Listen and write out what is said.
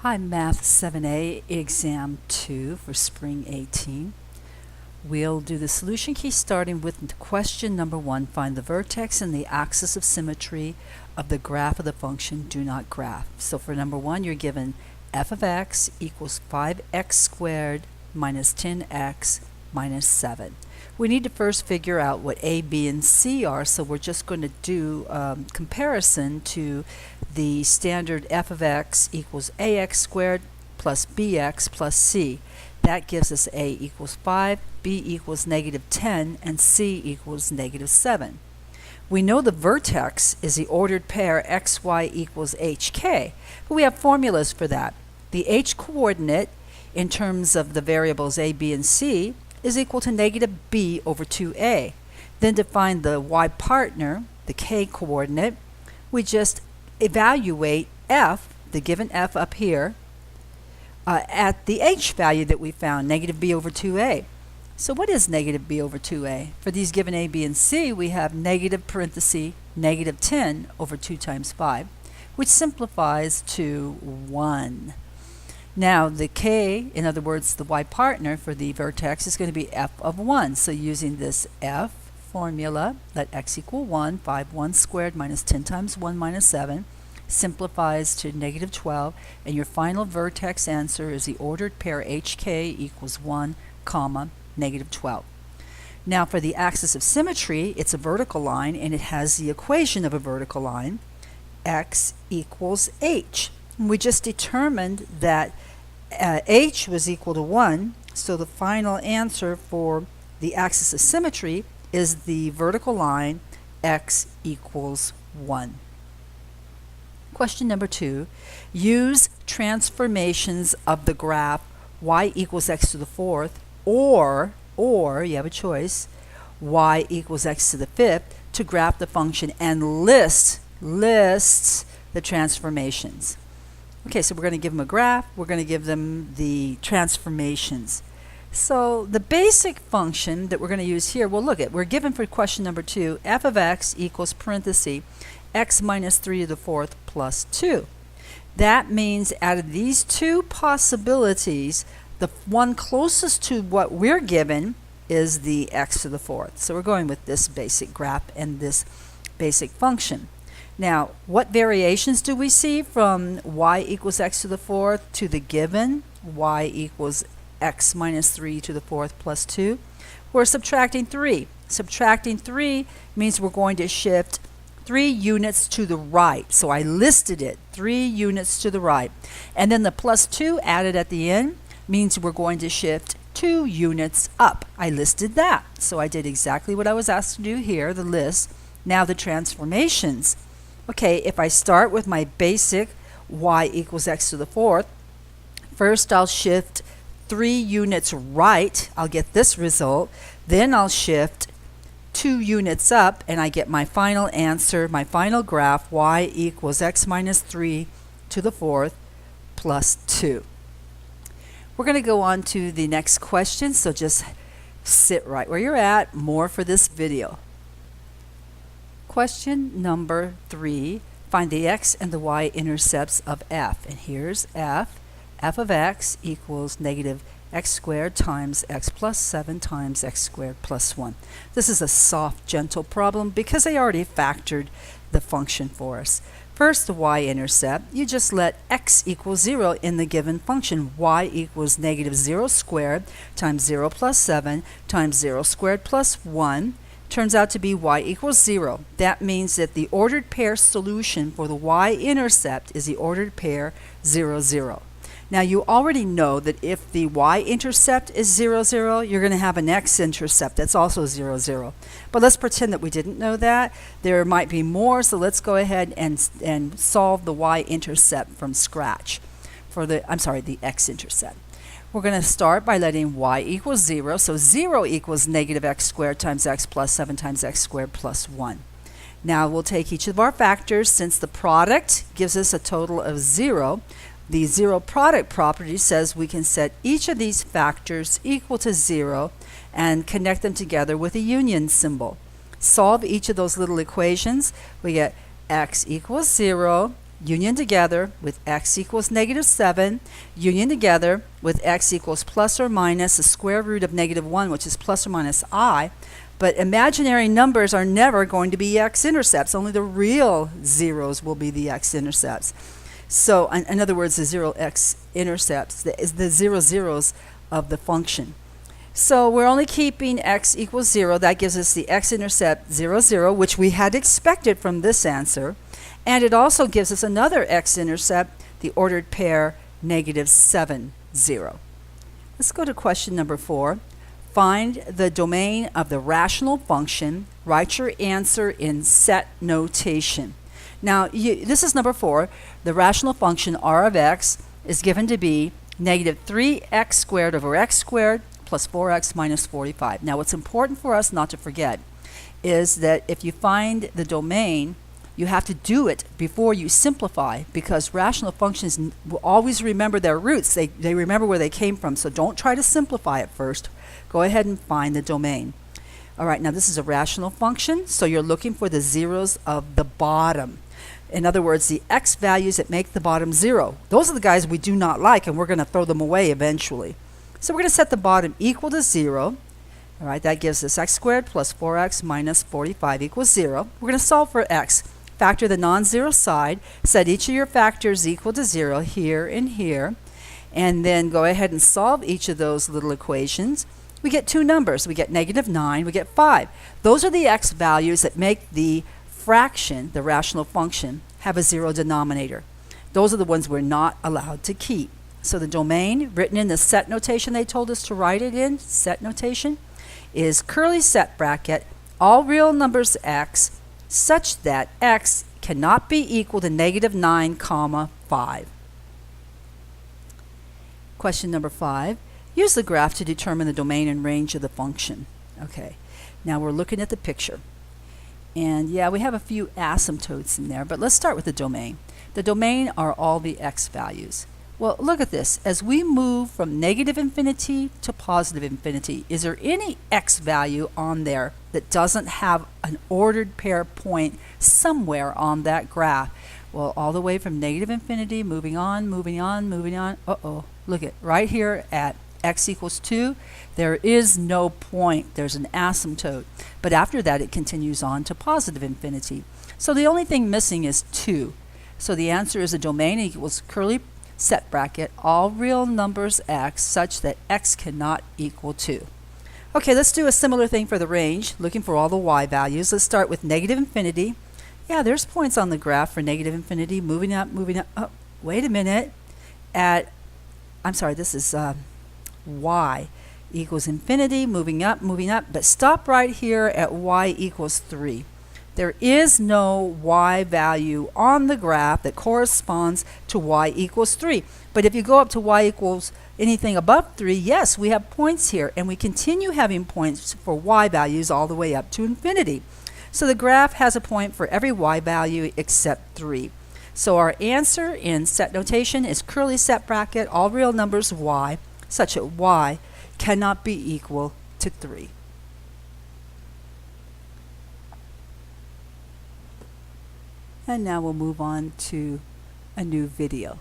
Hi, Math 7A, Exam 2 for Spring 18. We'll do the solution key starting with question number 1. Find the vertex and the axis of symmetry of the graph of the function do not graph. So for number 1, you're given f of x equals 5x squared minus 10x minus 7. We need to first figure out what a, b, and c are, so we're just going to do comparison to the standard f of x equals ax squared plus bx plus c. That gives us a equals 5, b equals negative 10, and c equals negative 7. We know the vertex is the ordered pair xy equals hk, but we have formulas for that. The h coordinate in terms of the variables a, b, and c is equal to negative b over 2a. Then to find the y partner, the k coordinate, we just evaluate f, the given f up here, at the h value that we found, negative b over 2a. So what is negative b over 2a? For these given a, b, and c, we have negative parenthesis negative 10 over 2 times 5, which simplifies to 1. Now the k, in other words the y partner for the vertex, is going to be f of 1. So using this f formula, let x equal 1, 5 1 squared minus 10 times 1 minus 7, simplifies to negative 12, and your final vertex answer is the ordered pair hk equals 1, comma, negative 12. Now for the axis of symmetry, it's a vertical line, and it has the equation of a vertical line, x equals h. We just determined that h was equal to 1, so the final answer for the axis of symmetry is the vertical line x equals 1. Question number 2. Use transformations of the graph y equals x to the 4th or you have a choice, y equals x to the 5th to graph the function and lists the transformations. Okay, so we're going to give them a graph, we're going to give them the transformations. So the basic function that we're going to use here, well look at, we're given for question number 2, f of x equals parenthesis x minus 3 to the 4th plus 2. That means out of these two possibilities, the one closest to what we're given is the x to the 4th. So we're going with this basic graph and this basic function. Now, what variations do we see from y equals x to the 4th to the given y equals x minus 3 to the 4th plus 2? We're subtracting 3. Subtracting 3 means we're going to shift 3 units to the right. So I listed it, 3 units to the right. And then the plus 2 added at the end means we're going to shift 2 units up. I listed that. So I did exactly what I was asked to do here, the list. Now the transformations. Okay, if I start with my basic y equals x to the 4th, first I'll shift 3 units right, I'll get this result. Then I'll shift 2 units up and I get my final answer, my final graph, y equals x minus 3 to the 4th plus 2. We're going to go on to the next question, so just sit right where you're at, more for this video. Question number 3, find the x and the y-intercepts of f. And here's f. f of x equals negative x squared times x plus 7 times x squared plus 1. This is a soft, gentle problem because they already factored the function for us. First, the y-intercept, you just let x equals 0 in the given function. Y equals negative 0 squared times 0 plus 7 times 0 squared plus 1. Turns out to be y equals 0. That means that the ordered pair solution for the y-intercept is the ordered pair 0, 0. Now you already know that if the y-intercept is 0, 0, you're going to have an x-intercept that's also 0, 0. But let's pretend that we didn't know that. There might be more, so let's go ahead and solve the y-intercept from scratch for the x-intercept. We're going to start by letting y equals 0. So 0 equals negative x squared times x plus 7 times x squared plus 1. Now we'll take each of our factors. Since the product gives us a total of 0, the zero product property says we can set each of these factors equal to 0 and connect them together with a union symbol. Solve each of those little equations. We get x equals 0, union together with x equals -7, union together with x equals plus or minus the square root of -1, which is plus or minus I. But imaginary numbers are never going to be x-intercepts. Only the real zeros will be the x-intercepts. So, in other words, the 0 x-intercepts is the 0 zeros of the function. So we're only keeping x equals 0. That gives us the x-intercept 0, 0, which we had expected from this answer. And it also gives us another x-intercept, the ordered pair -7, 0. Let's go to question number 4. Find the domain of the rational function. Write your answer in set notation. Now, this is number 4. The rational function r of x is given to be -3x squared over x squared plus 4x minus 45. Now, what's important for us not to forget is that if you find the domain, you have to do it before you simplify, because rational functions will always remember their roots. They remember where they came from, so don't try to simplify it first. Go ahead and find the domain. All right, now this is a rational function, so you're looking for the zeros of the bottom. In other words, the x values that make the bottom 0. Those are the guys we do not like, and we're going to throw them away eventually. So we're going to set the bottom equal to 0. All right, that gives us x squared plus 4x minus 45 equals 0. We're going to solve for x. Factor the non-zero side. Set each of your factors equal to 0 here and here. And then go ahead and solve each of those little equations. We get two numbers. We get -9, we get 5. Those are the x values that make the fraction, the rational function, have a 0 denominator. Those are the ones we're not allowed to keep. So the domain, written in the set notation they told us to write it in, set notation, is curly set bracket, all real numbers x, such that x cannot be equal to -9, 5. Question number 5. Use the graph to determine the domain and range of the function. Okay, now we're looking at the picture. And yeah, we have a few asymptotes in there, but let's start with the domain. The domain are all the x values. Well, look at this. As we move from -infinity to +infinity, is there any x value on there that doesn't have an ordered pair point somewhere on that graph? Well, all the way from -infinity, moving on, moving on, moving on. Uh-oh, look at right here at x equals 2, there is no point. There's an asymptote. But after that, it continues on to +infinity. So the only thing missing is 2. So the answer is the domain equals curly set bracket, all real numbers x, such that x cannot equal 2. Okay, let's do a similar thing for the range, looking for all the y values. Let's start with -infinity. Yeah, there's points on the graph for -infinity, moving up, moving up. Oh, wait a minute. I'm sorry, this is y equals infinity, moving up, but stop right here at y equals 3. There is no y value on the graph that corresponds to y equals 3. But if you go up to y equals anything above 3, yes, we have points here, and we continue having points for y values all the way up to infinity. So the graph has a point for every y value except 3. So our answer in set notation is curly set bracket, all real numbers y, such that y cannot be equal to 3. And now we'll move on to a new video.